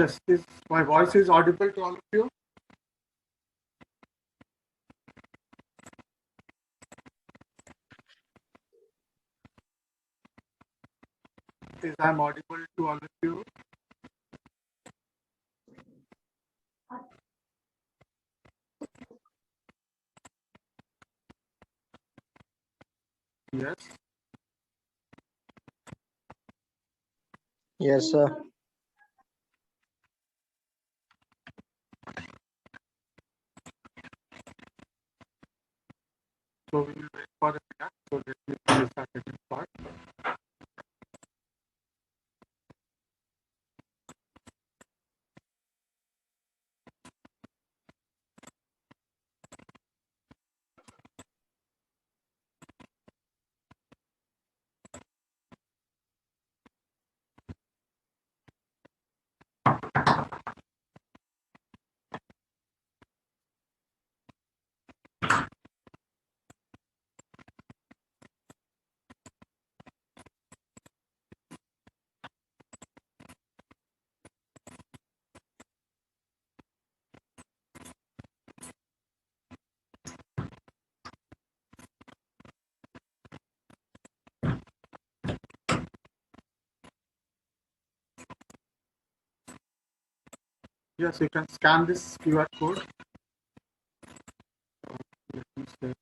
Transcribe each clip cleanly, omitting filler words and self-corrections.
Yes, is my voice is audible to all of you? Is I'm audible to all of you? Yes. Yes, sir. So we will wait for a minute. So let me finish the second part. Yes, you can scan this QR code. Let me say.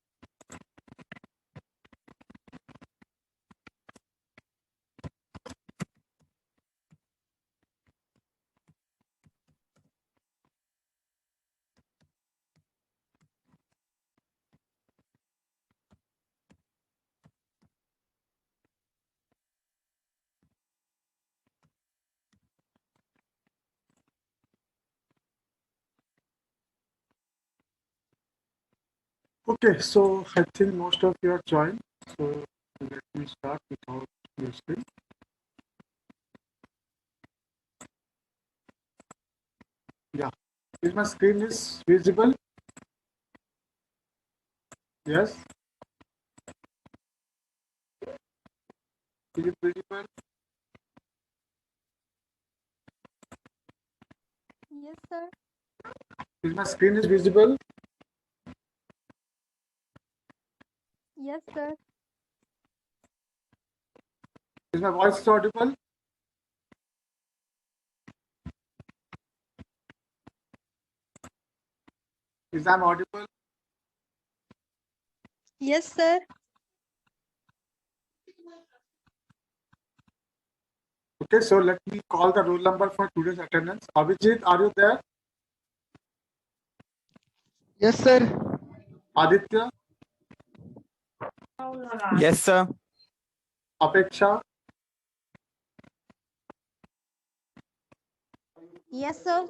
Okay, so I think most of you are joined. So let me start without wasting. Yeah. Is my screen is visible? Yes. Is it visible? Yes, sir. Is my screen is visible? Yes, sir. Is my voice audible? Is I'm audible? Yes, sir. Okay, so let me call the roll number for today's attendance. Abhijit, are you there? Yes, sir. Aditya, Yes, sir. Apeksha, Yes, sir.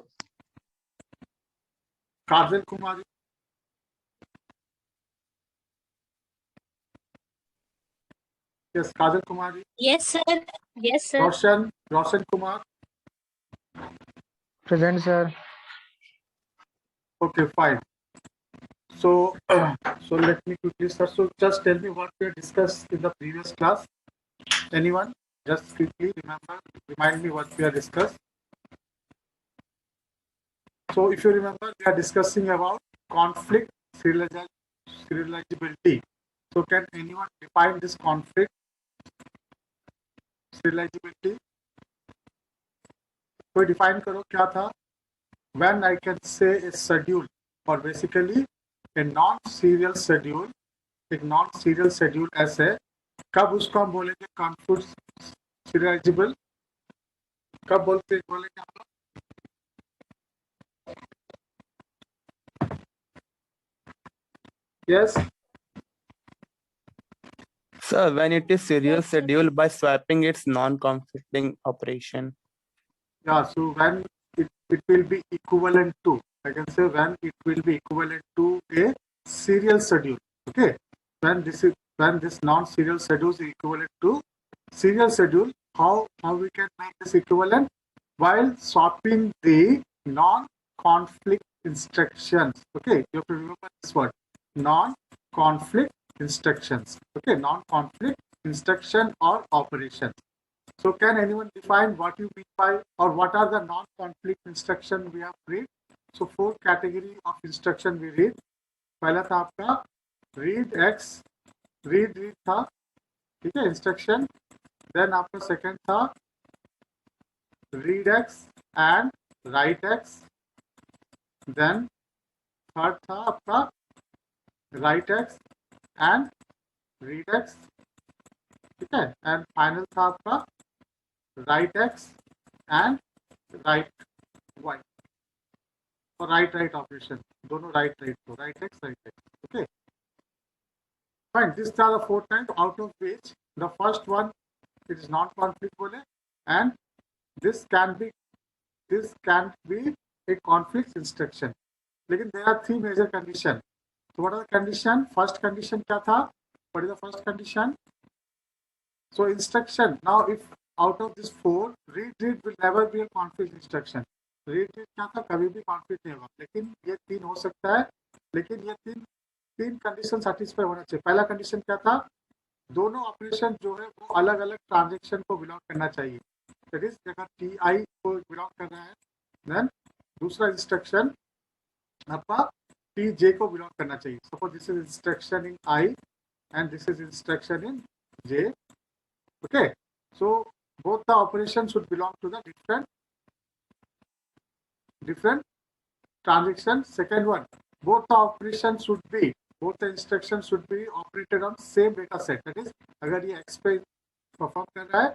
Kajal Kumari, yes, Kajal Kumari, Yes, sir. Yes, sir. Roshan Kumar. Present, sir. Okay, fine. So, so let me quickly start. So just tell me what we discussed in the previous class. Anyone? Just quickly remind me what we have discussed. So if you remember, we are discussing about conflict serializability. So can anyone define this conflict serializability? कोई define करो क्या था? When I can say a schedule or basically a non-serial schedule, एक non-serial schedule ऐसे कब उसको हम बोलेंगे conflict serializable? कब बोलेंगे हम लोग? Yes. Sir, when it is serial Yes, sir. schedule by swapping its non-conflicting operation. Yeah, so when it will be equivalent to, I can say when it will be equivalent to a serial schedule. Okay, when this non-serial schedule is equivalent to serial schedule, how we can make this equivalent while swapping the non-conflict instructions. Okay, you have to remember this word, non-conflict instructions. Okay, non-conflict instruction or operations. So can anyone define what you mean by or what are the non-conflict instruction we have read? So 4 category of instruction we read. पहला था आपका read x, read था, ठीक है instruction. Then आपका second था read x and write x. Then third था आपका write x and read x, ठीक है. And final था आपका write x and write y. और राइट ऑपरेशन दोनों राइट को right x okay fine. This are the 4 times out of which the first one it is non conflict बोले and this can be a conflict instruction. लेकिन there are 3 major condition. तो what are the condition? First condition क्या था? What is the first condition? So instruction now if out of this 4 read will never be a conflict instruction. Read क्या था? कभी भी conflict नहीं होगा. लेकिन ये 3 हो सकता है. लेकिन ये तीन कंडीशन सेटिस्फाई होना चाहिए. पहला कंडीशन क्या था? दोनों ऑपरेशन जो है वो अलग अलग ट्रांजेक्शन को बिलोंग करना चाहिए. दैट इज अगर टी आई को बिलोंग कर रहा है देन दूसरा इंस्ट्रक्शन आपका टी जे को बिलोंग करना चाहिए. Suppose this is instruction in I and this is instruction in J. Okay, so both the operation should belong to the different transaction. Second one, both the operations should be, both the instructions should be operated on same data set. That is, अगर ये x पे perform कर रहा है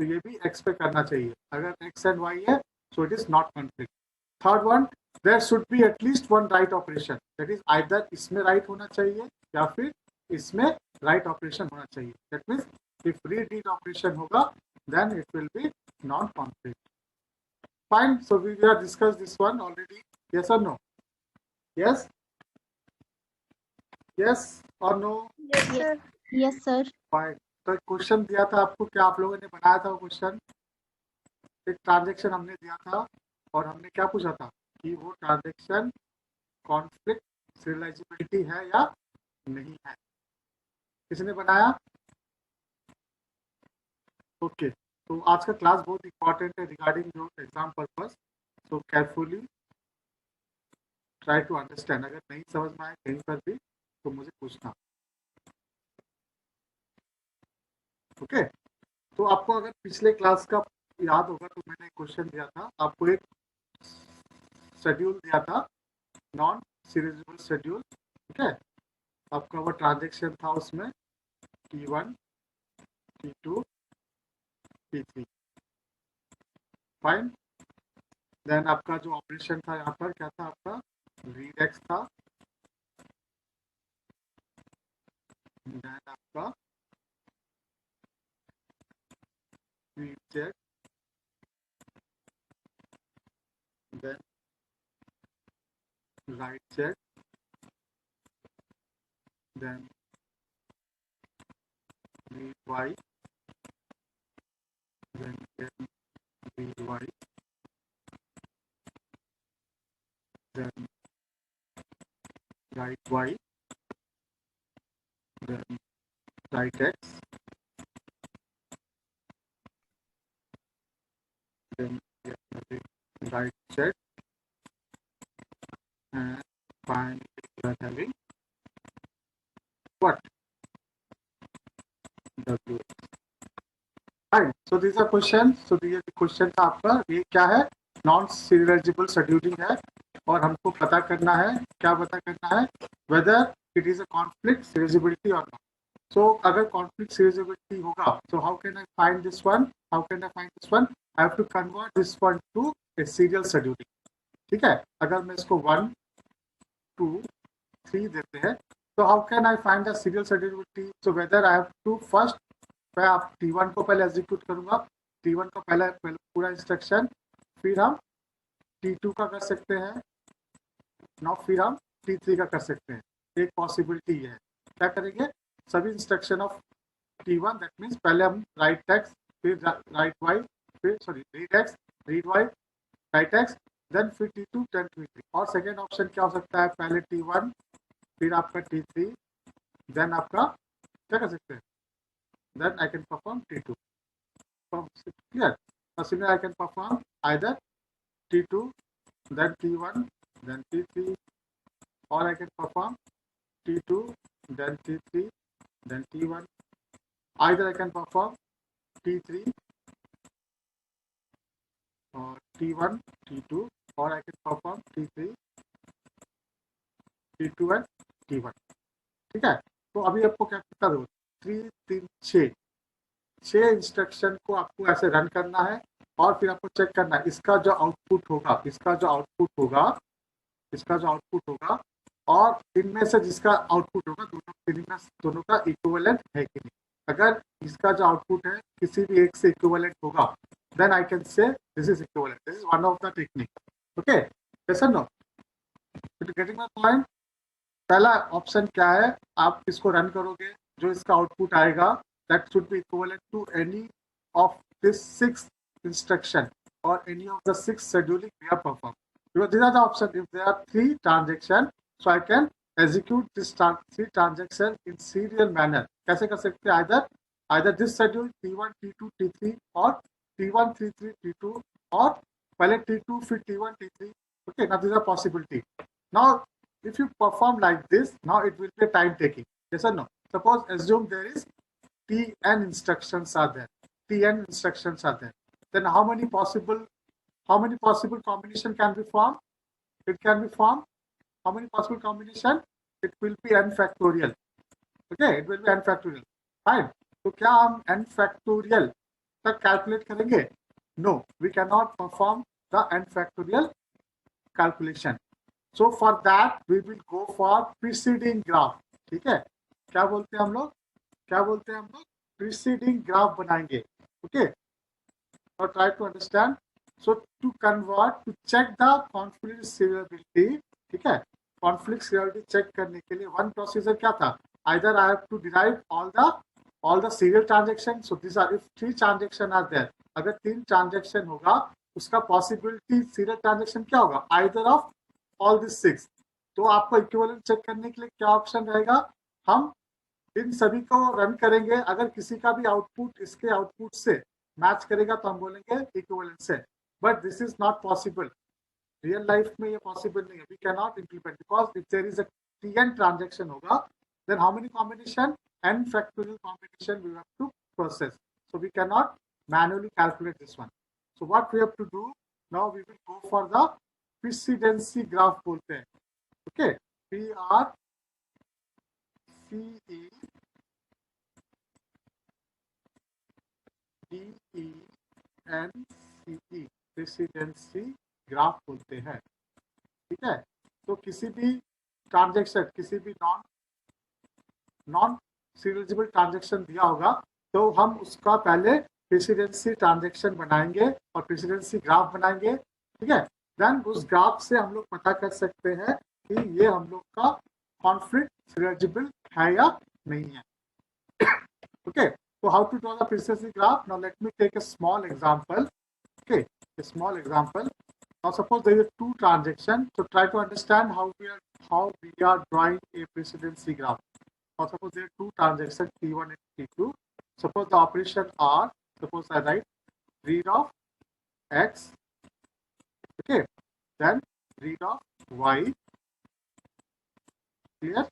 तो ये भी x पे करना चाहिए. अगर x and y है so it is not conflict. Third one, there should be at least one write operation. That is, either इसमें write होना चाहिए या फिर इसमें write operation होना चाहिए. That means if read operation होगा then it will be non-conflict. Fine. So we have discussed this one already. Yes or no? Yes. Yes or no? Yes, sir. Yes, sir. Fine. तो question दिया था आपको, क्या आप लोगों ने बनाया था वो क्वेश्चन? एक ट्रांजेक्शन हमने दिया था और हमने क्या पूछा था कि वो ट्रांजेक्शन कॉन्फ्लिक्ट सीरियलाइजेबिलिटी है या नहीं है. किसने बनाया? ओके. तो आज का क्लास बहुत इंपॉर्टेंट है regarding your exam purpose. So carefully try to understand. अगर नहीं समझ में आए कहीं पर भी तो मुझे पूछना. ओके. तो आपको अगर पिछले क्लास का याद होगा तो मैंने एक क्वेश्चन दिया था आपको, एक शेड्यूल दिया था नॉन सीरियलाइजेबल शेड्यूल. ठीक है, आपका वो ट्रांजेक्शन था उसमें T1 T2 T3. Fine. Then आपका जो ऑपरेशन था यहाँ पर क्या था? आपका रीड एक्स था. देन आपका read Z. Then write Z. Then read Y. then read y, then write y, then write x, then write z, and finally we are having what? W. Fine. So these are questions. So ये question था आपका, ये क्या है? Non serialisable scheduling है और हमको पता करना है, क्या पता करना है? Whether it is a conflict serialisability और नॉट. सो अगर कॉन्फ्लिक्ट सीरियलाइजेबिलिटी होगा so how can I find this one? How can I find this one? I have to convert this one to a serial scheduling. ठीक है, अगर मैं इसको 1 2 3 देते हैं तो how can I find the serial schedulibility? So whether I have to first मैं आप T1 को पहले एग्जीक्यूट करूंगा, T1 का पहला पूरा इंस्ट्रक्शन, फिर हम T2 का कर सकते हैं ना, फिर हम T3 का कर सकते हैं. एक पॉसिबिलिटी ये है. क्या करेंगे? सभी instruction of T1 that means पहले हम राइट एक्स, फिर राइट वाई, फिर sorry read X, read Y, write X, then फिर T2 देन T3. और सेकेंड ऑप्शन क्या हो सकता है? पहले T1 फिर आपका T3 देन आपका क्या कर सकते हैं? then I can perform T2. clear. Now similarly I can perform either T2 then T1 then T3, or I can perform T2 then T3 then T1. Either I can perform T3 or T1 T2, or I can perform T3 T2 and T1. ठीक है, तो अभी आपको क्या करता दो 3 3 6 instruction को आपको ऐसे रन करना है और फिर आपको चेक करना है इसका जो आउटपुट होगा और इनमें से जिसका आउटपुट होगा दोनों का इक्विवेलेंट है कि नहीं. अगर इसका जो आउटपुट है किसी भी एक से इक्विवेलेंट होगा then I can say this is equivalent. This is one of the technique. Okay, yes और नो? Getting my point? पहला ऑप्शन क्या है, आप इसको रन करोगे, जो इसका आउटपुट आएगा that should be equivalent to any of this 6 instruction or any of the 6 scheduling we have performed. Because these are the options. If there are 3 transactions, so I can execute this 3 transactions in serial manner. कैसे कर सकते हैं? Either this schedule T1 T2 T3 or T1 T3 T2 or पहले T2 फिर T1 T3. Okay, now these are possibility. Now if you perform like this, now it will be time taking. Yes or no? Suppose assume there is Tn instructions are there. Then how many possible combination can be formed? It can be formed. How many possible combination? It will be n factorial. Okay, it will be n factorial. Fine. तो क्या हम n factorial तक calculate करेंगे? No, we cannot perform the n factorial calculation. So for that we will go for preceding graph. ठीक है? क्या बोलते हैं हम लोग? Preceding graph बनाएंगे. Okay. Now try to understand. So to check the conflict serializability, ठीक है? Conflict serializability check करने के लिए one procedure क्या था? Either I have to derive all the serial transactions. So these are if 3 transactions are there. अगर 3 transaction होगा, उसका possibility serial transaction क्या होगा? Either of all these 6. तो आपको equivalent check करने के लिए क्या option रहेगा? हम इन सभी को रन करेंगे. अगर किसी का भी आउटपुट इसके आउटपुट से मैच करेगा तो हम बोलेंगे इक्विवेलेंस है. But this is not possible. Real life में ये पॉसिबल नहीं है. We can not implement because if there is a Tn transaction होगा then how many combination? n factorial combination we have to process. So we cannot manually calculate this one. So what we have to do now, we will go for the precedency graph बोलते हैं. Okay, PRCEDENCE presidency graph बोलते हैं. ठीक है, तो किसी भी transaction, किसी भी नॉन सीरियलाइजेबल ट्रांजैक्शन दिया होगा तो हम उसका पहले प्रेसिडेंसी ट्रांजैक्शन बनाएंगे और प्रेसिडेंसी ग्राफ बनाएंगे. ठीक है, देन उस ग्राफ से हम लोग पता कर सकते हैं कि ये हम लोग का कॉन्फ्लिक्ट सीरियलाइजेबल है या नहीं है. Okay, so how to draw the precidency graph? Now let me take a small example. Okay, a small example. Now suppose there is 2 transactions. So try to understand how we are drawing a precedency graph. Now suppose there are 2 transactions T1 and T2. Suppose the operation R. Suppose I write read of X. Okay, then read of Y. Clear?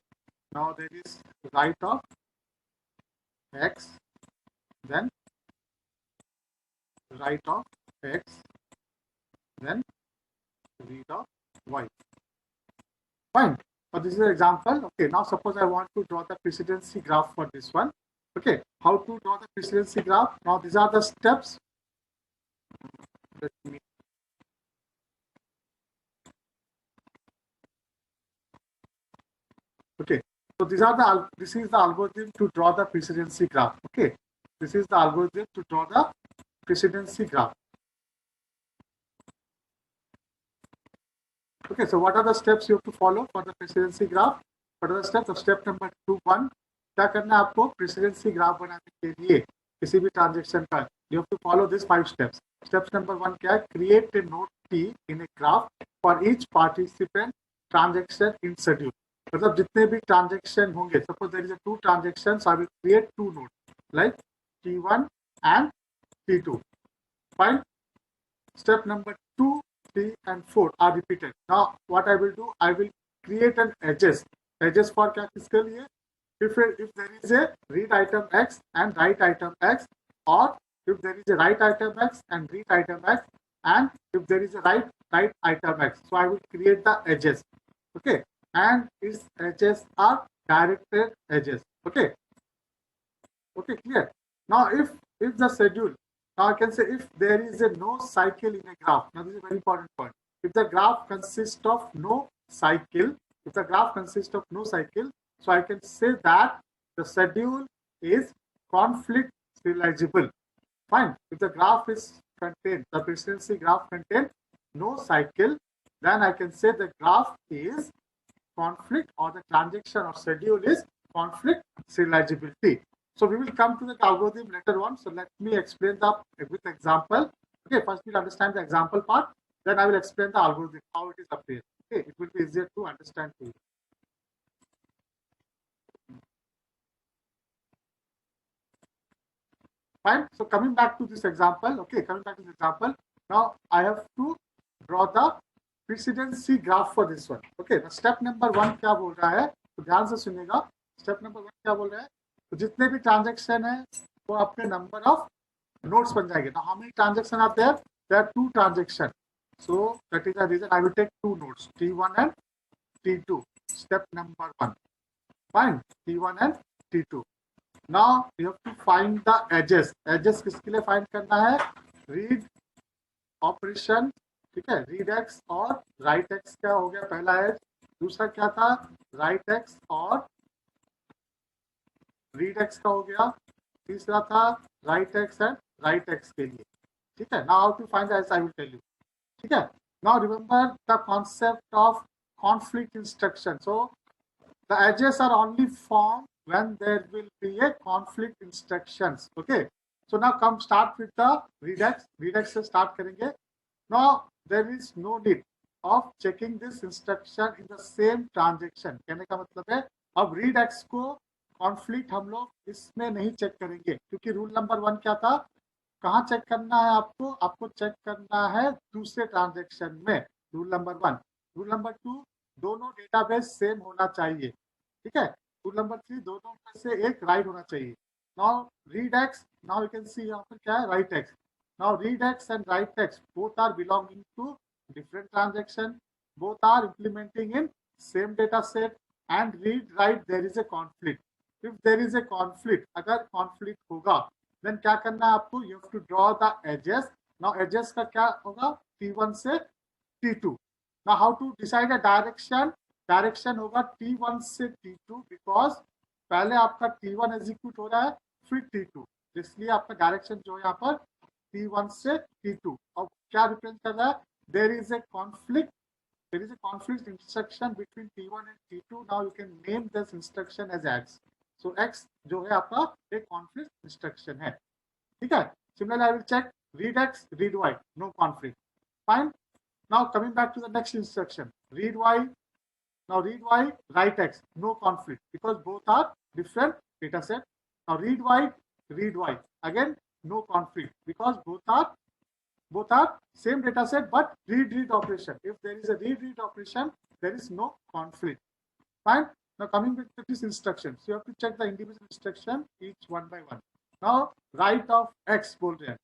Now there is write of X, then write of X, then read of Y. Fine. So this is an example. Okay, now suppose I want to draw the precedency graph for this one. Okay, how to draw the precedency graph? Now these are the steps. Let me okay. So this is the algorithm to draw the precedency graph. Okay, this is the algorithm to draw the precedency graph. Okay, so what are the steps you have to follow for the precedency graph? What are the steps? So step number 1, क्या करना है आपको precedency graph बनाने के लिए किसी भी transaction का? You have to follow these 5 steps. Steps number 1 क्या है? Create a node T in a graph for each participant transaction in schedule. मतलब जितने भी ट्रांजेक्शन होंगे, suppose there is 2 transactions, I will create 2 node like T1 and T2. Fine. Step number 2, 3, and 4 are repeated. Now, what I will do, I will create an edges. Edges for क्या किसके लिए? If there is a read item X and write item X, or if there is a write item X and read item X, and if there is a write item X. So I will create the edges. Okay, and its edges are directed edges. Okay. Okay, clear. Now, if the schedule, now I can say if there is a no cycle in a graph. Now, this is a very important point. If the graph consists of no cycle, so I can say that the schedule is conflict serializable. Fine. If the graph is contained, the presidency graph contains no cycle, then I can say the graph is conflict, or the transaction or schedule is conflict serializability. So we will come to the algorithm later on. So let me explain the with example. Okay, first we'll understand the example part, then I will explain the algorithm, how it is appeared. Okay, it will be easier to understand to you. Fine. So coming back to this example, now I have to draw the precedency graph for this one. Okay, now step number 1 क्या बोल रहा है, तो ध्यान से सुनिएगा. Step number 1 क्या बोल रहा है, तो जितने भी ट्रांजेक्शन है वो आपके नंबर ऑफ नोट्स बन जाएंगे. Now how many transactions are there? There are 2 transactions. So that is the reason I will take 2 nodes, T1 and T2. Step number 1. Fine, T1 and T2. Now you have to find the edges. Edges किसके लिए find करना है? Read operation, ठीक है, read X और write X क्या हो गया पहला एज. दूसरा क्या था? राइट एक्स और रीड एक्स का हो गया. तीसरा था write X and write X के लिए. ठीक है. Now how to find the edge I will tell you. ठीक है. Now remember the concept of conflict instruction. So the edges are only formed when there will be a conflict instructions. Okay. So now come start with the redax. Redax से start करेंगे. Now there is no need of checking this instruction in the same transaction. कहने का मतलब है अब redax को conflict हम लोग इसमें नहीं चेक करेंगे, क्योंकि रूल नंबर 1 क्या था? कहाँ चेक करना है आपको? आपको चेक करना है दूसरे ट्रांजेक्शन में. Rule number 1. रूल नंबर 2, दोनों डेटाबेस सेम होना चाहिए. ठीक है. रूल नंबर 3, दोनों में से एक राइट होना चाहिए. Now read X, now you can see यहाँ पर क्या है? Write X. Now read X and write X both are belonging to different transaction, both are implementing in same data set, and read write there is a conflict. If there is a conflict, अगर conflict होगा then क्या करना है आपको? You have to draw the edges. Now edges का क्या होगा? T1 से T2. Now how to decide a direction? Direction होगा T1 से T2, बिकॉज पहले आपका T1 एग्जीक्यूट हो रहा है फिर T2, इसलिए आपका डायरेक्शन जो है यहाँ पर T1 से T2. और क्या रिप्रेजेंट कर रहा है? There is a conflict instruction between T1 and T2. Now you can name this instruction as X. So X जो है आपका एक कॉन्फ्लिक्ट इंस्ट्रक्शन है. ठीक है. Similarly I will check read X, read Y, no conflict. Fine. Now coming back to the next instruction, read Y. Now read Y, write X, no conflict because both are different data set. Now read Y, again no conflict because both are same data set but read operation. If there is a read operation, there is no conflict. Fine. Now coming back to this instruction, so you have to check the individual instruction each one by one. Now write of X बोल रहे हैं.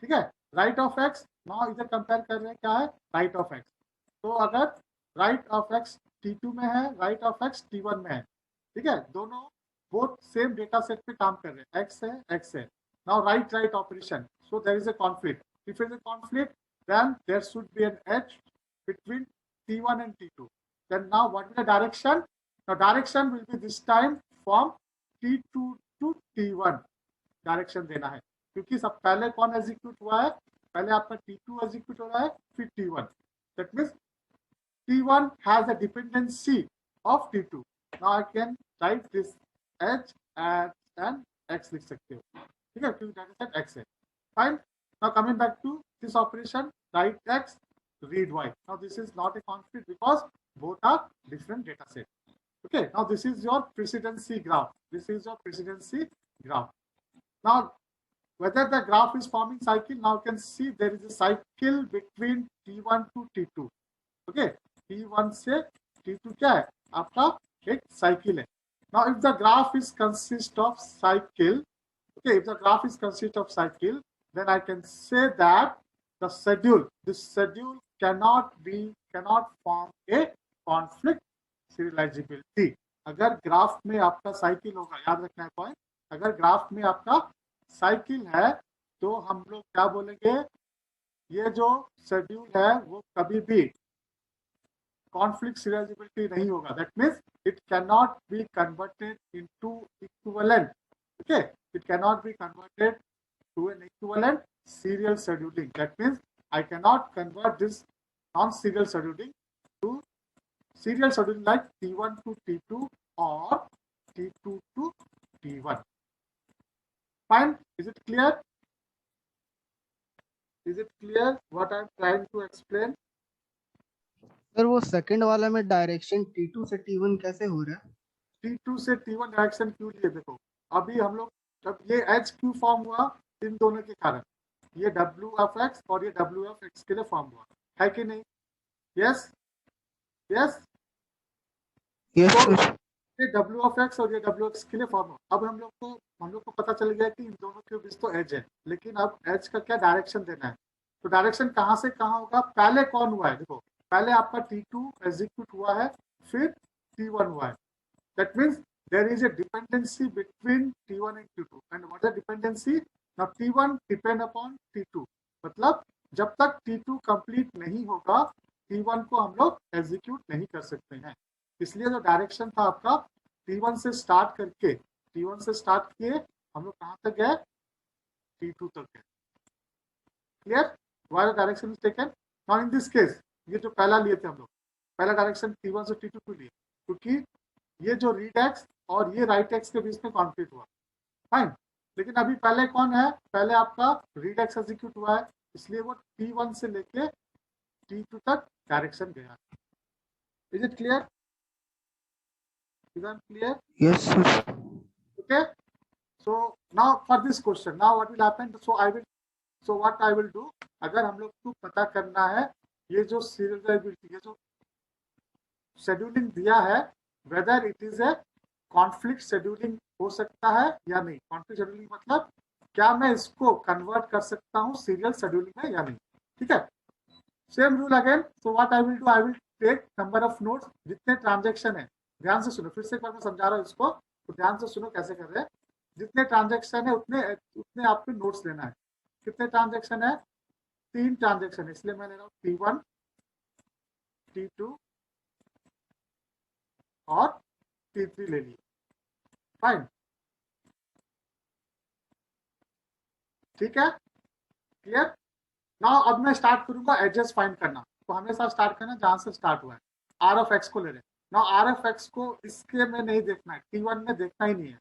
ठीक है. Right of x. Now इधर compare कर रहे हैं क्या है? Right of x. तो अगर राइट ऑफ एक्स T2 में है, राइट ऑफ एक्स T1 में है, ठीक है, दोनों बोथ सेम डेटा सेट पे काम कर रहे हैं. एक्स है. Now write operation, so there is a conflict. If there is a conflict then there should be an edge between T1 and T2. Then now what is the direction? Now direction will be this time from T2 to T1. Direction देना है, क्योंकि सब पहले कौन execute हुआ है? पहले आपका T2 एग्जीक्यूट हो रहा है फिर T1. That means T1 has a dependency of T2. Now I can write this H as an X लिख सकते हो. ठीक है, क्योंकि डाटा सेट X है. Fine. Now coming back to this operation, write X, read Y. Now this is not a conflict because both are different data set. Okay, now this is your precedency graph. Now whether the graph is forming cycle. Now you can see there is a cycle between T1 to T2. Okay, T1 से T2 क्या है आपका एक cycle है. Now if the graph is consist of cycle, okay, if the graph is consist of cycle, then I can say that the schedule, this schedule cannot form a conflict serializability. अगर graph में आपका cycle होगा, याद रखना है point, अगर graph में आपका साइकिल है तो हम लोग क्या बोलेंगे, ये जो शेड्यूल है वो कभी भी कॉन्फ्लिक्ट सीरियलाइजेबिलिटी नहीं होगा. That means it can not be converted into equivalent. Okay, it can not be converted to an equivalent serial scheduling. That means I cannot convert this non-serial scheduling to serial scheduling like T1 to T2 or T2 to T1. Fine? Is it clear? Is it clear what I am trying to explain? Sir वो second वाला में direction T2 से T1 कैसे हो रहा है? T2 से T1 direction क्यों लिए? देखो अभी हम लोग जब ये H क्यों फॉर्म हुआ, इन दोनों के कारण, ये W ऑफ X और ये W ऑफ X के लिए फॉर्म हुआ है कि नहीं? यस यस यस तो सर. ये W ऑफ X और ये W X के लिए फॉर्म हुआ. अब हम लोग को पता चल गया कि इन दोनों के बीच तो एज है, लेकिन अब एज का क्या डायरेक्शन देना है. तो डायरेक्शन कहाँ से कहाँ होगा? पहले कौन हुआ है? देखो पहले आपका T2 एग्जीक्यूट हुआ है, फिर T1 हुआ है. That means there is a dependency between T1 and T2. And what is dependency? Now T1 depend upon T2. मतलब जब तक T2 कंप्लीट नहीं होगा T1 को हम लोग एग्जीक्यूट नहीं कर सकते हैं. इसलिए जो डायरेक्शन था आपका T1 से स्टार्ट करके, T1 से स्टार्ट किए हम लोग कहाँ तक गए? T2 तक गए. Clear? Why the direction is taken? Now in this case ये जो पहला लिए थे हम लोग, पहला डायरेक्शन T1 से T2 को लिए, क्योंकि ये जो रीड एक्स और ये राइट एक्स के बीच में कॉन्फ्लिक्ट हुआ. फाइन. लेकिन अभी पहले कौन है? पहले आपका रीड एक्स एग्जीक्यूट हुआ है, इसलिए वो T1 से लेके T2 तक डायरेक्शन गया. Is it clear? Is it clear? Yes sir. Okay, so now for this question, now what will happen? So what I will do, अगर हम लोग को पता करना है ये जो सीरियलाइजेबिलिटी, ये जो शेड्यूलिंग दिया है, whether it is a conflict scheduling हो सकता है या नहीं. कॉन्फ्लिक्ट शेड्यूलिंग मतलब क्या मैं इसको कन्वर्ट कर सकता हूँ सीरियल शेड्यूलिंग में या नहीं. ठीक है, same rule again. So what I will do, I will take number of nodes, जितने ट्रांजैक्शन है, ध्यान से सुनो, फिर से एक बार मैं समझा रहा हूँ इसको, तो ध्यान से सुनो कैसे कर रहे हैं. जितने ट्रांजैक्शन है उतने आपको नोट्स लेना है. कितने ट्रांजैक्शन है? 3 ट्रांजैक्शन है, इसलिए मैं ले रहा हूँ T1, T2 और T3 ले लिए. फाइन. ठीक है, क्लियर? नाउ अब मैं स्टार्ट करूंगा एजेस फाइंड करना. तो हमेशा स्टार्ट करना जहां से स्टार्ट हुआ है. आर ऑफ एक्स को ले रहे. नाउ आर ऑफ एक्स को इसके में नहीं देखना है, T1 में देखना ही नहीं है.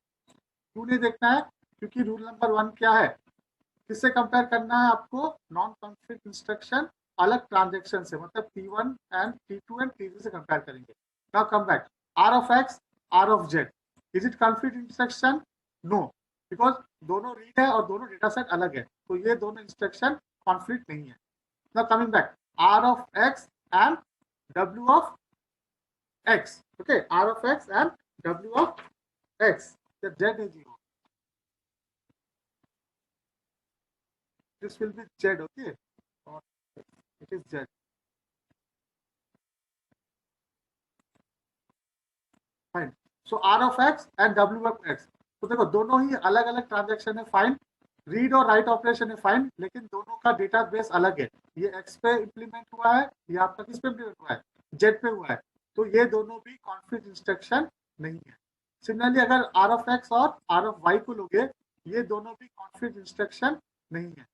क्यों नहीं देखना है? क्योंकि रूल नंबर 1 क्या है? किससे कंपेयर करना है आपको? नॉन कॉन्फ्लिक्ट इंस्ट्रक्शन अलग ट्रांजैक्शन से, मतलब T1 and T2 and T3 से कंपेयर करेंगे. Now come back. R of X, R of Z, is it conflict instruction? No, because दोनों रीड है और दोनों डेटा सेट अलग है, तो ये दोनों इंस्ट्रक्शन कॉन्फ्लिक्ट नहीं है. Now coming back, R of X and W of X. Okay, R of X and W of X, the z is 0. This will be z, okay, or it is z. Fine. So r of x and w of x. तो देखो दोनों ही अलग अलग transaction है. Fine. Read और right operation है. Fine. लेकिन दोनों का डेटाबेस अलग है. ये x पे इम्प्लीमेंट हुआ है, ये आपका किस पे इम्प्लीमेंट हुआ है? z पे हुआ है. तो ये दोनों भी कॉन्फ्लिक्ट इंस्ट्रक्शन नहीं है. सिमिलरली अगर आर ऑफ एक्स और आर ऑफ वाई को लोगे, ये दोनों भी कॉन्फ्लिक्ट इंस्ट्रक्शन नहीं है.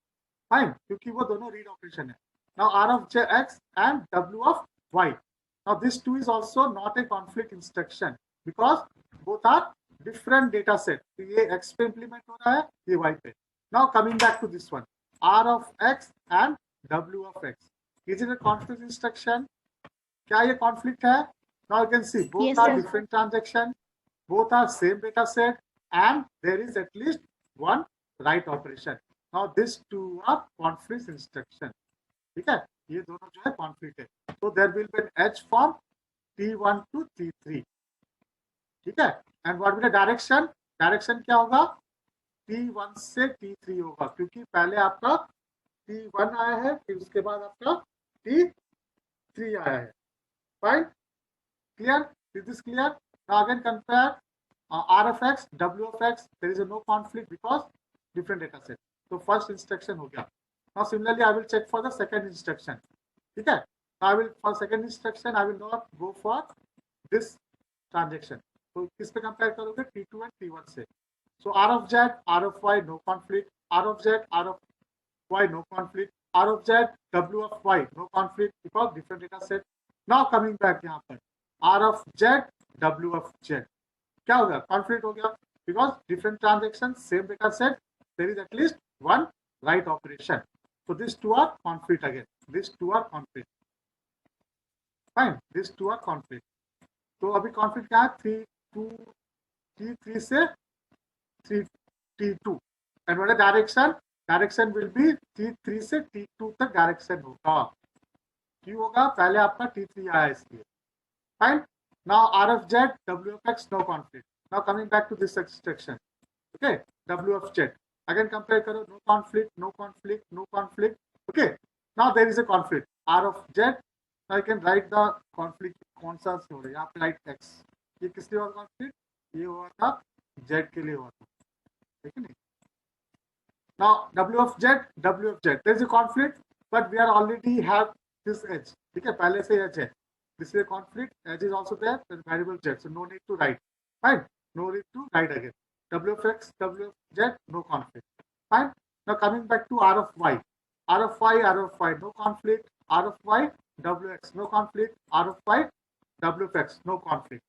फाइन, क्योंकि वो दोनों रीड ऑपरेशन है. Now R of X and W of Y. Now this two is also not a conflict instruction because both are different data set. तो ये एक्स पे इम्प्लीमेंट हो रहा है, ये वाई पे. Now coming back to this one, R of X and W of X, is it a conflict instruction? क्या ये कॉन्फ्लिक्ट है? Now you can see both are different transaction, both are same data set and there is at least one write operation. Now this two are conflict instruction, ठीक है, ये दोनों जो है conflict है, तो there will be an edge from T1 to T3, ठीक है, and what will the direction, direction क्या होगा, T1 से T3 होगा, क्योंकि पहले आपका T1 आया है, फिर उसके बाद आपका T3 आया है, fine, clear, is this clear? Now again compare R of x, W of x, there is a no conflict because different data set. So first instruction हो गया. Now similarly I will check for the second instruction. ठीक है? Now I will for second instruction I will not go for this transaction. तो किस पे compare करोगे, T2 and T1 से. So R of z, R of y no conflict. R of z, R of y no conflict. R of z, W of y no conflict because different data set. Now coming back यहाँ पर R of z, W of z. क्या हो गया, conflict हो गया, because different transaction same data set, there is at least one write operation, so this two are conflict again, this two are conflict, fine, this two are conflict. तो अभी conflict क्या है, T3 से T2 and what direction, direction will be T3 से T2 तक direction होगा, क्यों होगा, पहले आपका T3 आया इसलिए, fine. Now R of z, W of x, no conflict. Now coming back to this extraction, okay, W of z. Again compare करो, no conflict, no conflict, no conflict. Okay. Now there is a conflict. R of z. Now I can write the conflict. कौन सा हो रहा है यहाँ पे, write x. ये किस लिए हुआ conflict? ये हुआ था z के लिए हुआ था, ठीक है नहीं? Now W of z, W of z. There is a conflict, but we are already have this edge. ठीक है, पहले से edge है. This is a conflict, edge is also there, then variable z, so no need to write, fine, no need to write again. W of x, W of z, no conflict, fine. Now coming back to R of y, R of y, R of y, no conflict, R of y, W x, no conflict, R of y, W of x, no conflict,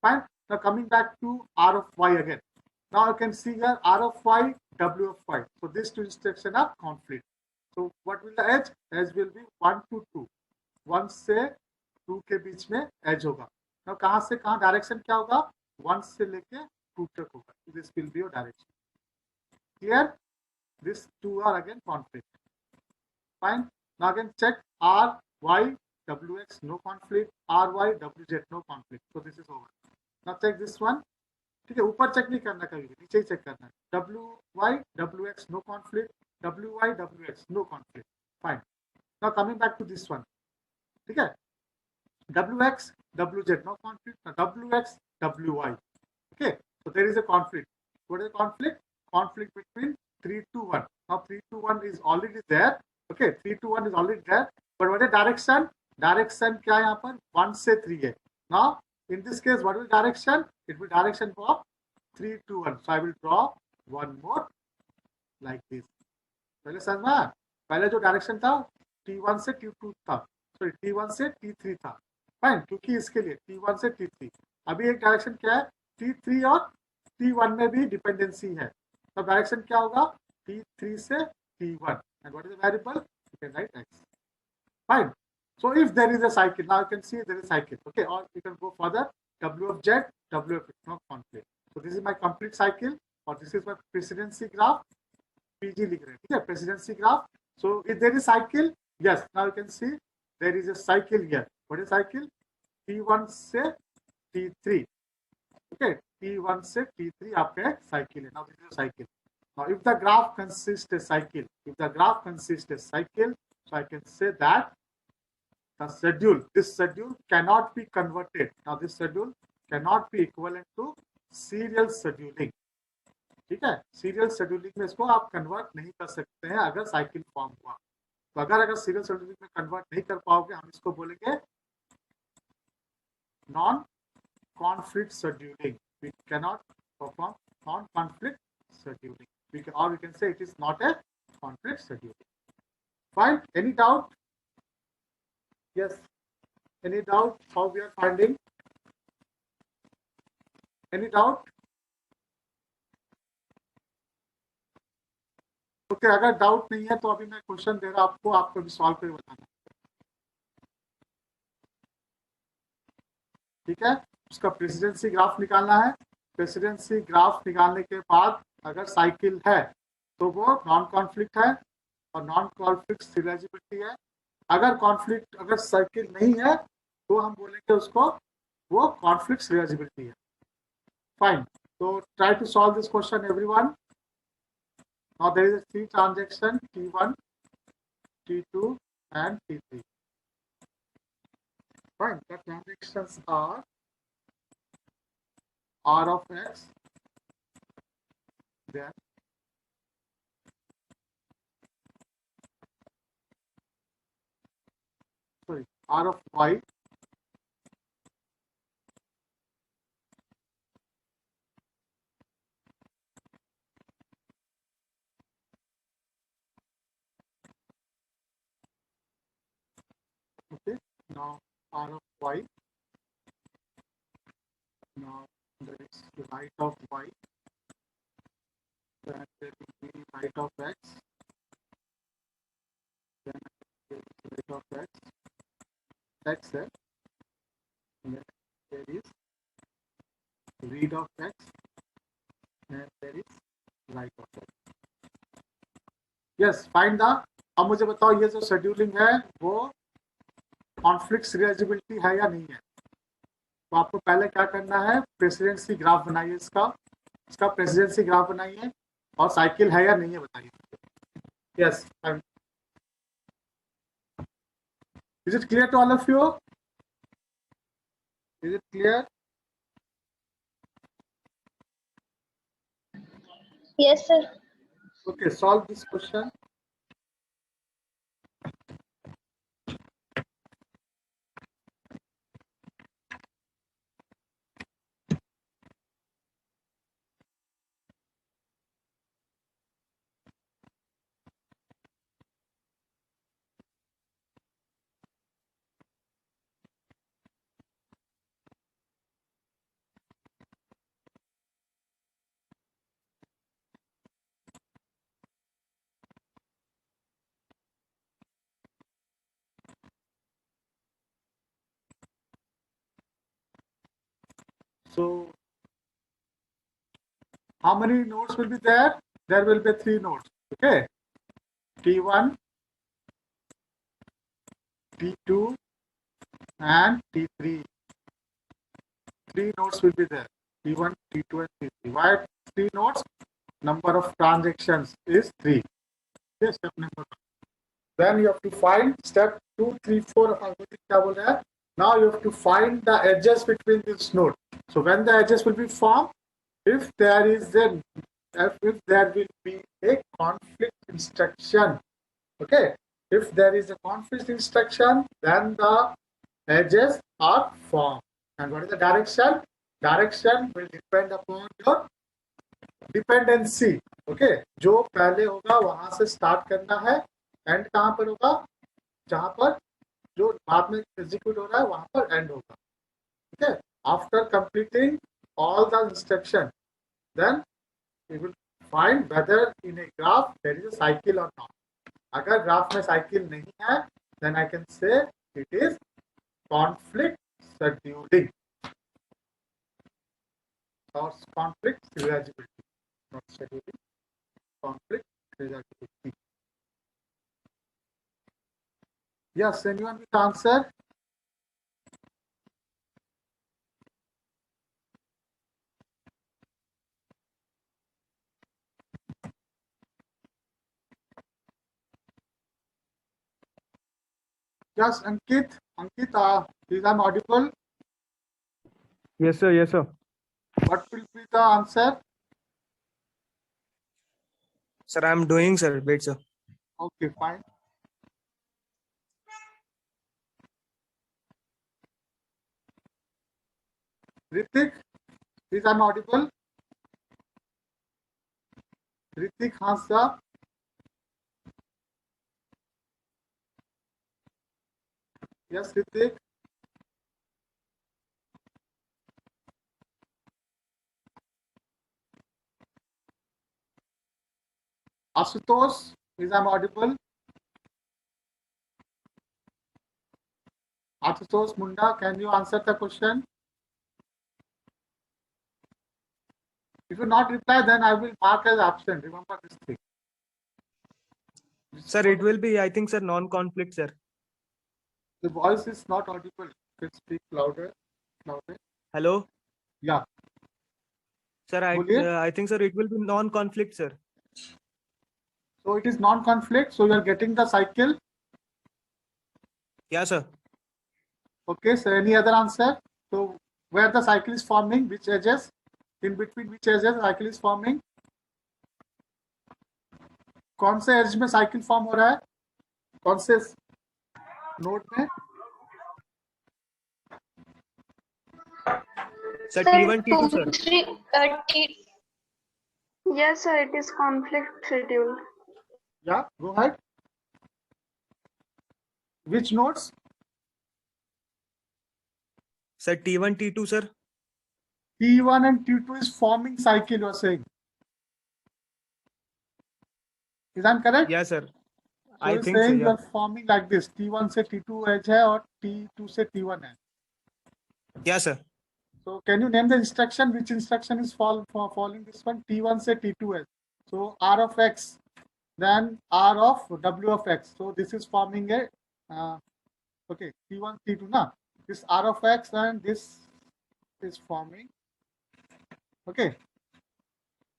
fine. Now coming back to R of y again, now you can see here R of y, W of y, so these two instructions are conflict. So what will the edge, edge will be 1 to 2, 1 से 2 के बीच में as होगा. now कहां से कहां direction क्या होगा, 1 से लेके 2 तक होगा, this will be your direction, clear, this two are again conflict, fine. Now again check R Y W X no conflict, R Y W Z no conflict, so this is over. Now check this one, ठीक है, ऊपर check नहीं करना, कभी नीचे ही check करना है. W Y W X no conflict, W Y W X no conflict, fine. Now coming back to this one, ठीक है, WX, WZ, no conflict. Now WX, WY. Okay, so there is a conflict. What is the conflict? Conflict between 3 to 1. Now 3 to 1 is already there. Okay, 3 to 1 is already there. But what is direction? Direction क्या है यहाँ पर? 1 से 3 है. Now in this case, what will direction? It will direction for 3 to 1. So I will draw one more like this. पहले समझ में आया? पहले जो डायरेक्शन था T1 से T2 था, सॉरी T1 से T3 था, फाइन, क्योंकि इसके लिए T1 से T3. अभी एक डायरेक्शन क्या है, T3 और T1 में भी डिपेंडेंसी है, तो डायरेक्शन क्या होगा, T3 से T1, and what is the variable, you can write x, fine. So if there is a cycle, now you can see there is a cycle, okay, or you can go further, W of z, W of x, no conflict. So this is my complete cycle, or this is my precedency graph, PG लिख रहे हैं, ठीक है, precedency graph. So if there is cycle, yes, now you can see there is a cycle here. What is cycle? T1 से T3. Okay, T1 से T3 आपका cycle है. Now this is a cycle. Now if the graph consists a cycle, if the graph consists a cycle, so I can say that the schedule, this schedule cannot be converted. Now this schedule cannot be equivalent to serial scheduling. ठीक है, serial scheduling में इसको आप convert नहीं कर सकते हैं अगर साइकिल फॉर्म हुआ. तो अगर सीरियल शेड्यूलिंग में कन्वर्ट नहीं कर पाओगे, हम इसको बोलेंगे non conflict scheduling. We cannot perform non conflict scheduling. We can, और we can say it is not a conflict scheduling. Fine, any doubt? Yes, any doubt how we are finding? Any doubt? Okay, अगर doubt नहीं है तो अभी मैं question दे रहा हूं आपको भी सॉल्व करके बताना, ठीक है. उसका प्रेसिडेंसी ग्राफ निकालना है. प्रेसिडेंसी ग्राफ निकालने के बाद अगर साइकिल है तो वो नॉन कॉन्फ्लिक्ट है और नॉन कॉन्फ्लिक्ट सीरियलाइजेबिलिटी है। अगर सर्किल नहीं है तो हम बोलेंगे उसको वो कॉन्फ्लिक्ट सीरियलाइजेबिलिटी है। Fine, so try to solve this question everyone. Now there is a three transaction T1, T2 and T3. Fine, the transactions are R of X, then R of Y, okay, now R of Y, now there is right of Y, then there will be right of X, then there is right of X, X है, then there is read of X, and there is right of X. Yes, find the, अब मुझे बताओ ये जो scheduling है वो conflict serialisability है या नहीं है। तो आपको पहले क्या करना है, प्रेसिडेंसी ग्राफ बनाइए, इसका प्रेसिडेंसी ग्राफ बनाइए और साइकिल है या नहीं है बताइए। Yes, is it clear to all of you? Is it clear? Yes, sir. Okay, solve this question. So, how many nodes will be there? There will be 3 nodes. Okay, T1, T2, and T3. 3 nodes will be there. T1, T2, and T3. Why 3 nodes? Number of transactions is 3. Yes, step number 1. Then you have to find step 2, 3, 4. Now you have to find the edges between this node. So when the edges will be formed, if there will be a conflict instruction, okay, if there is a conflict instruction, then the edges are formed. And what is the direction? Direction will depend upon your dependency. Okay, जो पहले होगा वहां से start करना है, and कहां पर होगा, जहां पर जो बाद में एग्जीक्यूट हो रहा है वहां पर एंड होगा। ठीक है, after completing all the instruction, then we will find whether in a graph there is a cycle or not. अगर ग्राफ में साइकिल नहीं है, then I can say it is conflict scheduling or conflict serializability, not scheduling, conflict serializability. Yes, anyone with answer? Yes, Ankit, is I'm audible? Yes, sir. Yes, sir. What will be the answer? Sir, I'm doing, sir. Wait, sir. Okay, fine. Ritik, is I'm audible? Ritik Hansa. Yes, Ritik. Asutosh, is I'm audible? Asutosh Munda, can you answer the question? If you not reply, then I will mark as absent. Remember this thing. Sir, it will be, I think, sir, non-conflict, sir. The voice is not audible. Can speak louder. Louder. Hello? Yeah. Sir, बोलिए. I think, sir, it will be non-conflict, sir. So it is non-conflict. So you are getting the cycle. Yeah, sir. Okay. So any other answer? So where the cycle is forming, which edges? In between which edges cycle is forming? कौन से as में cycle form हो रहा है? कौन से node में? Sir, T1, T2, sir. 2, 3, Yes, sir, it is conflict schedule. Yeah, go ahead. Which nodes? Sir, T1, T2, sir. T1 and T2 is forming cycle, you are saying. Is that correct? Yeah, sir. So I you're think so, saying yeah. you are forming like this. T1 से T2 edge है और T2 से T1 है. Yeah, sir. So can you name the instruction? Which instruction is following this one? T1 से T2 edge. So R of X, then R of W of X. So this is forming a okay, T1, T2 na. This R of X and this is forming. Okay,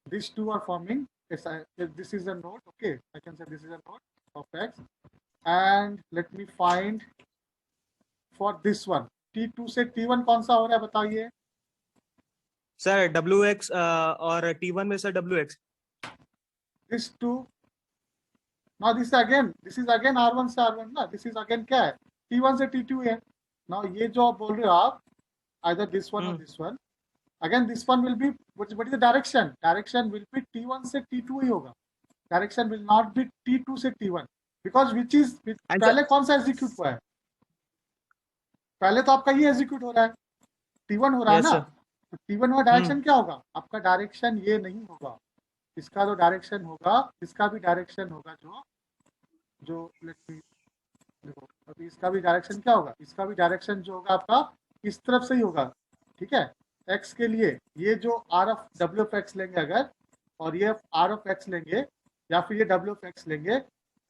these two are forming. Yes, this is a node. Okay, I can say this is a node of X. And let me find for this one. T2 से T1 कौन सा हो रहा है बताइए? Sir, WX और T1 में sir WX. This two. Now this is again R1 से R1 ना. This is again क्या है? T1 से T2 है. Now ये जो आप बोल रहे हो आप, either this one or this one. Again this one will be, what is the direction? Direction will be T1 से T2 ही होगा. Direction will not be T2 से T1. Because पहले कौन सा एग्जीक्यूट हुआ है? पहले तो आपका ये एग्जीक्यूट हो रहा है. T1 हो रहा है ना. तो T1 में डायरेक्शन क्या होगा? आपका डायरेक्शन ये नहीं होगा. इसका जो डायरेक्शन होगा, इसका भी डायरेक्शन होगा जो देखो अभी इसका भी डायरेक्शन क्या होगा? इसका भी डायरेक्शन जो होगा आपका इस तरफ से ही होगा. ठीक है. x के लिए ये जो r of w of x लेंगे अगर, और ये r ऑफ x लेंगे या फिर ये w ऑफ x लेंगे,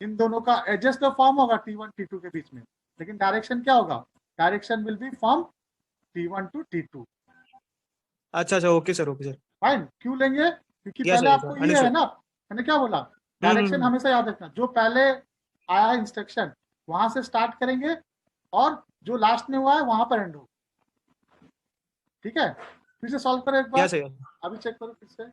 इन दोनों का एडजस्ट तो फॉर्म होगा T1 T2 के बीच में, लेकिन डायरेक्शन क्या होगा? Direction will be from T1 to T2. अच्छा, okay sir, okay sir. Fine. क्यों लेंगे? क्योंकि Yes, पहले sir, आपको ये understood. है ना, मैंने क्या बोला? डायरेक्शन हमेशा याद रखना. जो पहले आया इंस्ट्रक्शन वहां से स्टार्ट करेंगे और जो लास्ट में हुआ है वहां पर एंड हो. ठीक है. फिर से सॉल्व करो एक बार. Yes, sir. अभी चेक करो फिर से.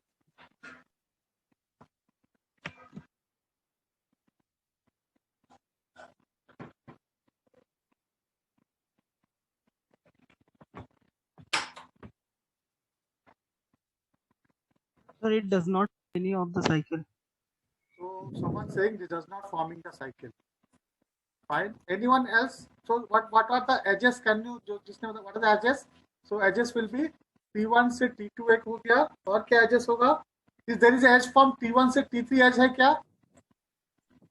Sir, it does not any of the cycle. So someone saying this does not forming the cycle. Fine. Anyone else? So what are the edges? Can you जिसने what are the edges? So edges will be T1 से T2 एक हो गया. और क्या edges होगा? Is there is edge from T1 से T3 edge है क्या?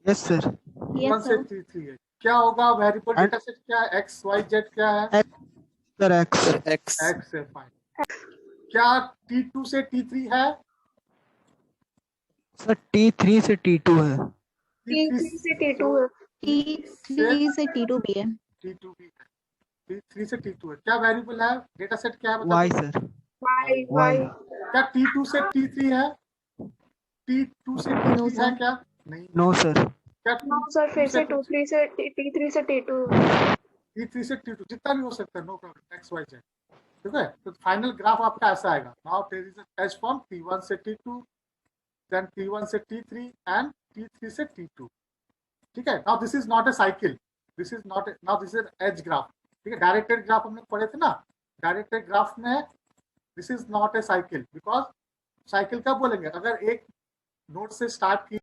Yes, sir. T1 Yes, से sir. T3 edge. क्या होगा? वेरिएबल And- डेटा सेट क्या है? X, Y, Z क्या है? Sir, X. Sir, X. X है. Fine. क्या T2 से T3 है? Sir, T3 से T2 है. T3 से T2 है. T3 से T2 भी है. T2 भी है. T3 से T2 है. क्या वेरिएबल है? डेटा सेट क्या है? Y, sir. Y. क्या T2 से T3 है? T2 से No, T3 है sir. क्या? नहीं. No, sir. क्या No, sir, फिर से T3 से T3 से T2. T3 से T2 जितना भी हो सकता है. No problem. X, Y, Z. ठीक है. तो फाइनल ग्राफ आपका ऐसा आएगा. Now there is edge from T1 से T2, देन T1 से T3 एंड T3 से T2. ठीक है. Now this is not a cycle. This is not now this is edge graph. ठीक है. डायरेक्टेड ग्राफ हम लोग पढ़े थे ना. डायरेक्टेड ग्राफ में this is not a cycle. Because cycle कब बोलेंगे? अगर एक नोड से स्टार्ट की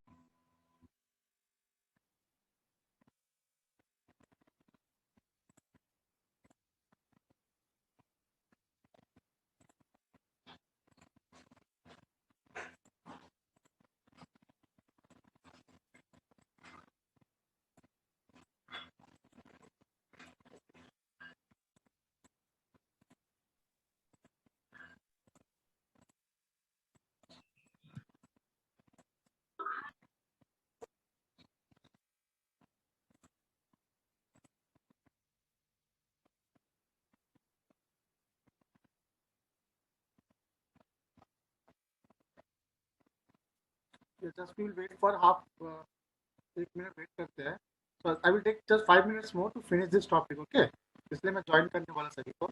just we will wait for half 1 minute wait करते हैं. So I will take just 5 minutes more to finish this topic. Okay, इसलिए मैं ज्वाइन करने वाला सभी को.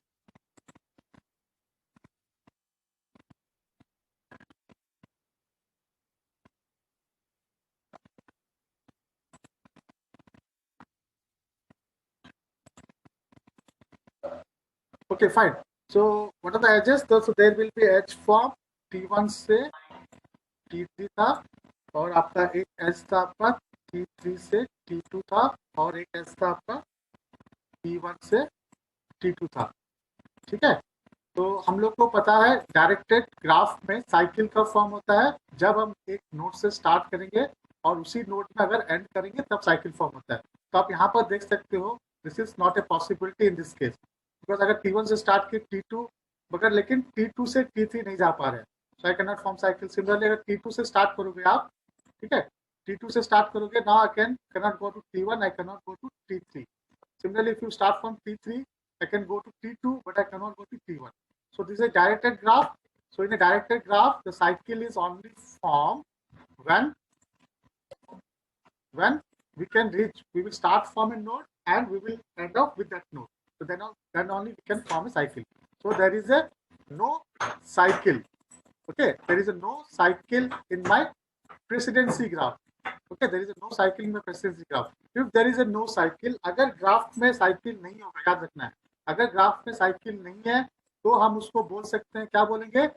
Okay, fine. So what are the edges? So there will be edge form T1 से T3 था, और आपका एक एज था आपका T3 से T2 था, और एक एज था आपका T1 से T2 था. ठीक है. तो हम लोग को पता है डायरेक्टेड ग्राफ में साइकिल का फॉर्म होता है जब हम एक नोड से स्टार्ट करेंगे और उसी नोड में अगर एंड करेंगे तब साइकिल फॉर्म होता है. तो आप यहाँ पर देख सकते हो this is not a possibility in this case, because अगर T1 से स्टार्ट किए T2 मगर लेकिन T2 से T3 नहीं जा पा रहे हैं, so I can not form cycle. Similarly अगर T2 से स्टार्ट करोगे आप, ठीक है, T2 से स्टार्ट करोगे, now I can not go to T1, I can not go to T3. Similarly, if you start from T3, I can go to T2, but I cannot go to T1. So this is a directed graph. So in a directed graph, the cycle is only formed when we can reach. We will start from a node and we will end up with that node. So then only we can form a cycle. So there is a no cycle. Okay, there is a no cycle in my precedency graph. Okay, there is a no cycle in my precedency graph. If there is a no cycle, अगर graph में cycle नहीं होगा, याद रखना है, अगर graph में cycle नहीं है तो हम उसको बोल सकते हैं, क्या बोलेंगे,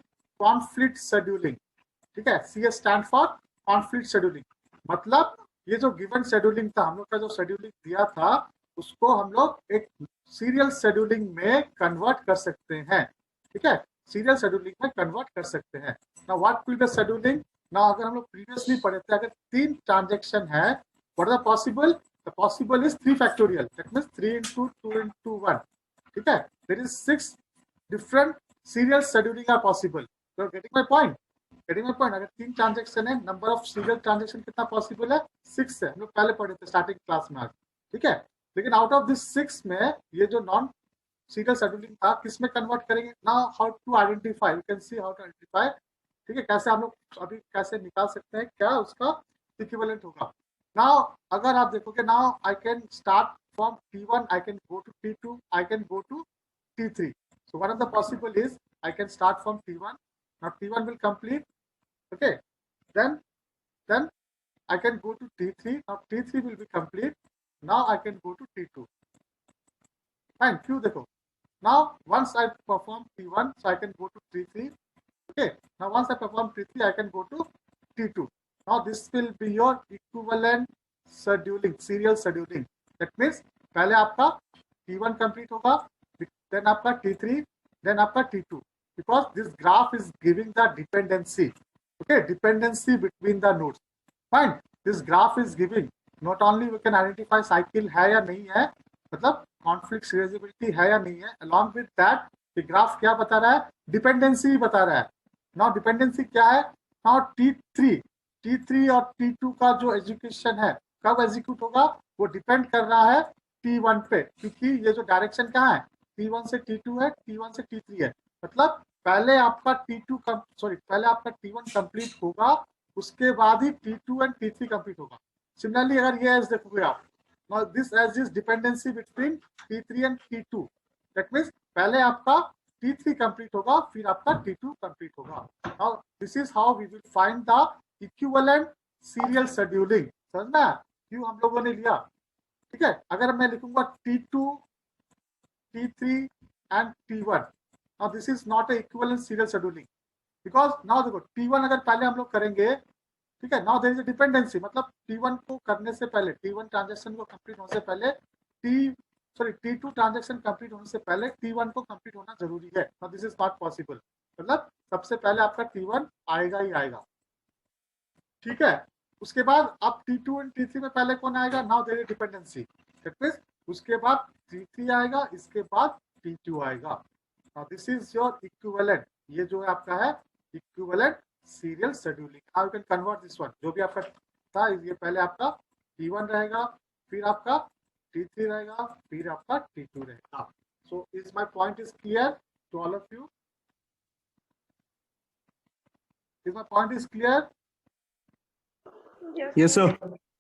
कॉन्फ्लिक्ट शेड्यूलिंग. ठीक है, CS stand for conflict scheduling. मतलब ये जो गिवन शेड्यूलिंग था, हम लोग का जो शेड्यूलिंग दिया था उसको हम लोग एक सीरियल शेड्यूलिंग में कन्वर्ट कर सकते हैं. ठीक है, सीरियल शेड्यूलिंग में कन्वर्ट कर सकते हैं. Now what will be scheduling? ना अगर हम लोग प्रीवियसली पढ़े थे, अगर 3 ट्रांजेक्शन है, what are possible? The possible is 3 factorial, that means 3 into 2 into 1. ठीक है, देयर इज 6 different serial scheduling are possible. You are getting my point? Getting my point? अगर 3 ट्रांजेक्शन है, नंबर ऑफ सीरियल ट्रांजेक्शन कितना possible है? 6 है. हम लोग पहले पढ़े थे स्टार्टिंग क्लास में आज. ठीक है, लेकिन आउट ऑफ दिस 6 में ये जो नॉन सीरियल शेड्यूलिंग था किस में कन्वर्ट करेंगे? Now how to identify, you can see how to identify. ठीक है, कैसे हम लोग अभी कैसे निकाल सकते हैं क्या उसका इक्विवेलेंट होगा. नाउ अगर आप देखोगे, now I can start from T1, I can go to T2, I can go to T3. So one of the possible is I can start from T1. Now T1 will complete. Okay, then I can go to T3. Now T3 will be complete. Now I can go to T2. Fine. क्यों? देखो, now once I perform T1, so I can go to T3. Okay, now once I perform T3, I can go to T2. Now this will be your equivalent scheduling, serial scheduling. That means पहले आपका T1 complete होगा, then आपका T3, then आपका T2. Because this graph is giving the dependency. Okay, dependency between the nodes. Fine. This graph is giving. Not only we can identify cycle है या नहीं है, मतलब conflict serializability है या नहीं है. Along with that, the graph क्या बता रहा है? Dependency बता रहा है. नाउ डिपेंडेंसी क्या है? नाउ T3 और T2 का जो एग्जीक्यूशन है कब एग्जीक्यूट होगा? वो डिपेंड कर रहा है T1 पे, क्योंकि ये जो डायरेक्शन कहाँ है, T1 से T2 है, T1 से T3 है. मतलब पहले आपका पहले आपका T1 कंप्लीट होगा, उसके बाद ही T2 एंड T3 कंप्लीट होगा. सिमिलरली अगर ये एज देखोगे आप, now this edge is dependency between T3 and T2. That means पहले आपका T3 कंप्लीट होगा, फिर आपका T2 कंप्लीट होगा. Now this is how we will find the equivalent serial scheduling. समझना क्यों हम लोगों ने लिया? ठीक है, अगर मैं लिखूंगा T2, T3 and T1, now this is not a equivalent serial scheduling, because now देखो T1 अगर पहले हम लोग करेंगे, ठीक है, now there is a dependency. मतलब T1 को करने से पहले, T1 ट्रांजेक्शन को कंप्लीट होने से पहले T2 ट्रांजेक्शन कंप्लीट होने से पहले T1 को कंप्लीट होना जरूरी है. Now this is not possible. मतलब सबसे पहले आपका T1 आएगा ही आएगा. ठीक है, उसके बाद आप T2 एंड T3 में पहले कौन आएगा? Now there is dependency. That means उसके बाद T3 आएगा, इसके बाद T2 आएगा. Now this is your equivalent. ये जो है आपका है equivalent serial scheduling. Now you can convert this one. जो भी आपका था, ये पहले आपका T1 रहेगा, फिर आपका T3 रहेगा, फिर आपका T2 रहेगा. So is my point is clear to all of you? Is my point is clear? Yes, sir.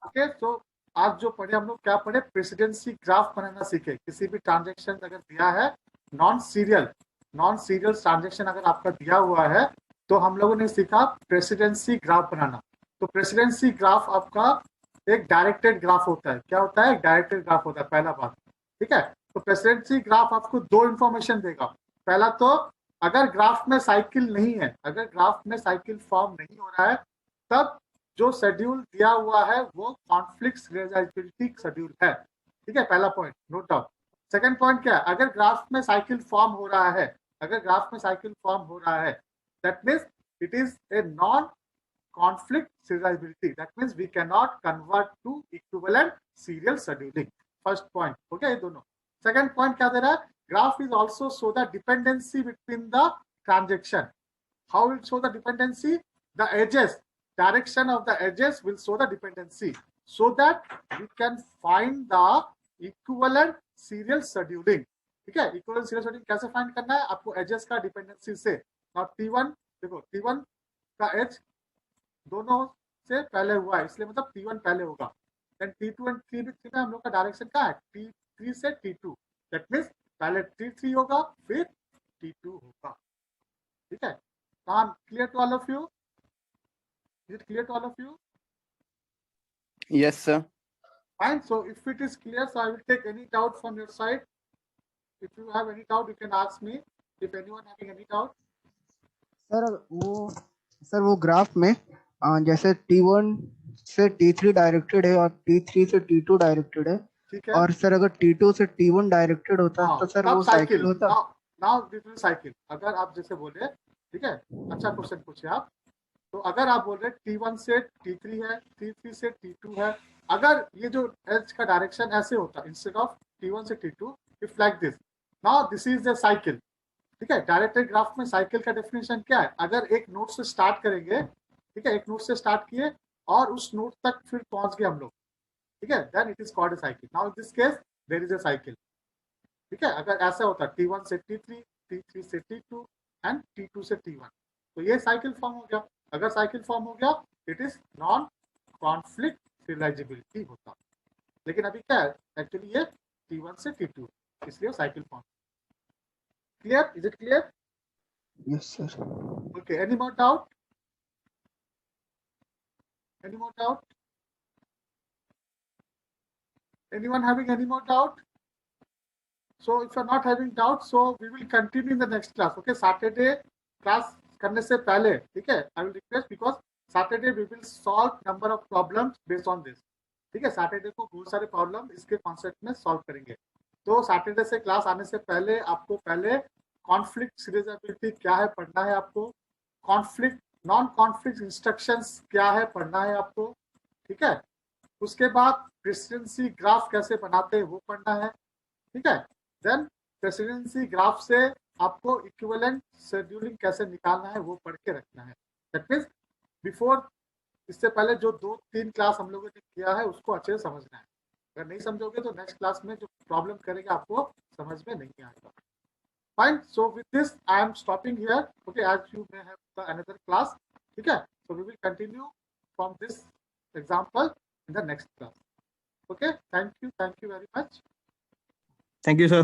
Okay, तो आज जो पढ़े हम लोग क्या पढ़े, प्रेसिडेंसी ग्राफ बनाना सीखे। किसी भी ट्रांजेक्शन अगर दिया है नॉन सीरियल ट्रांजेक्शन अगर आपका दिया हुआ है तो हम लोगों ने सीखा प्रेसिडेंसी ग्राफ बनाना। तो प्रेसिडेंसी ग्राफ आपका एक डायरेक्टेड ग्राफ होता है। क्या होता है? डायरेक्टेड ग्राफ होता है, पहला बात। ठीक है, तो प्रेसिडेंसी ग्राफ आपको दो इंफॉर्मेशन देगा। पहला तो अगर ग्राफ में साइकिल नहीं है, अगर ग्राफ में साइकिल फॉर्म नहीं हो रहा है, तब जो शेड्यूल दिया हुआ है वो कॉन्फ्लिक्ट सीरियलाइजेबिलिटी शेड्यूल है। ठीक है, पहला point note down. Second point क्या है? अगर ग्राफ में साइकिल फॉर्म हो रहा है, अगर ग्राफ में साइकिल फॉर्म हो रहा है, that means it is a non conflict serializability. That means we cannot convert to equivalent serial scheduling. First point. Okay, ये दोनों। Second point क्या दे रहा है? Graph is also show the dependency between the transaction. How will show the dependency? The edges, direction of the edges will show the dependency, so that we can find the equivalent serial scheduling. ठीक है, equivalent serial scheduling कैसे find करना है? आपको edges का dependency से। Now T1 देखो, T1 का edge दोनों से पहले हुआ है, इसलिए मतलब T1 पहले होगा। देन T2 एंड T3 में हम लोग का डायरेक्शन क्या है? T3 से T2। दैट मींस पहले T3 होगा फिर T2 होगा। ठीक है, clear to all of you? Is it clear to all of you? Yes, sir. Fine. So if it is clear, so I will take any doubt from your side. If you have any doubt, you can ask me. If anyone having any doubt. Sir वो graph में जैसे T1 से T3 directed है और T3 से T2 directed है, ठीक है, और सर अगर T2 से T1 डायरेक्टेड होता है तो सर वो साइकिल होता। Now this will cycle. अगर आप जैसे बोले, ठीक है, अच्छा क्वेश्चन पूछे आप। तो अगर आप बोल रहे T1 से T3 है, T3 से T2 है, अगर ये जो एज का डायरेक्शन ऐसे होता इंस्टेड ऑफ T1 से T2, if like this, now this is the cycle. ठीक है, डायरेक्टेड ग्राफ में साइकिल का डेफिनेशन क्या है? अगर एक नोड से स्टार्ट करेंगे, ठीक है, एक नोड से स्टार्ट किए और उस नोड तक फिर पहुंच गए हम लोग, ठीक है, then it is called a cycle. Now in this case there is a cycle. ठीक है, अगर ऐसा होता T1 से T3, T3 से T2 एंड T2 से T1, तो ये साइकिल फॉर्म हो गया। अगर साइकिल फॉर्म हो गया, it is non conflict serialisability होता। लेकिन अभी क्या है? एक्चुअली ये T1 से T2, इसलिए cycle form. Clear? Is it clear? Yes sir. Okay. Any more doubt? Any more doubt? Anyone having any more doubt? So if you're not having doubt, so we will continue in the next class. Okay. Saturday class करने से पहले, ठीक है, I will request, because Saturday we will solve number of problems based on this. ठीक है, Saturday को बहुत सारे प्रॉब्लम इसके कॉन्सेप्ट में सॉल्व करेंगे। तो सैटरडे से क्लास आने से पहले आपको पहले कॉन्फ्लिक्ट सीरियलाइजेबिलिटी क्या है पढ़ना है आपको, कॉन्फ्लिक्ट नॉन कॉन्फ्लिक्ट इंस्ट्रक्शंस क्या है पढ़ना है आपको। ठीक है, उसके बाद प्रेसिडेंसी ग्राफ कैसे बनाते हैं वो पढ़ना है। ठीक है, देन प्रेसिडेंसी ग्राफ से आपको इक्विवेलेंट शेड्यूलिंग कैसे निकालना है वो पढ़ के रखना है। दैट मीन्स बिफोर, इससे पहले जो 2-3 क्लास हम लोगों ने किया है उसको अच्छे से समझना है। अगर नहीं समझोगे तो नेक्स्ट क्लास में जो प्रॉब्लम करेंगे आपको समझ में नहीं आएगा। Fine. So with this, I am stopping here. Okay, as you may have another class. Okay, so we will continue from this example in the next class. Okay, thank you very much. Thank you, sir.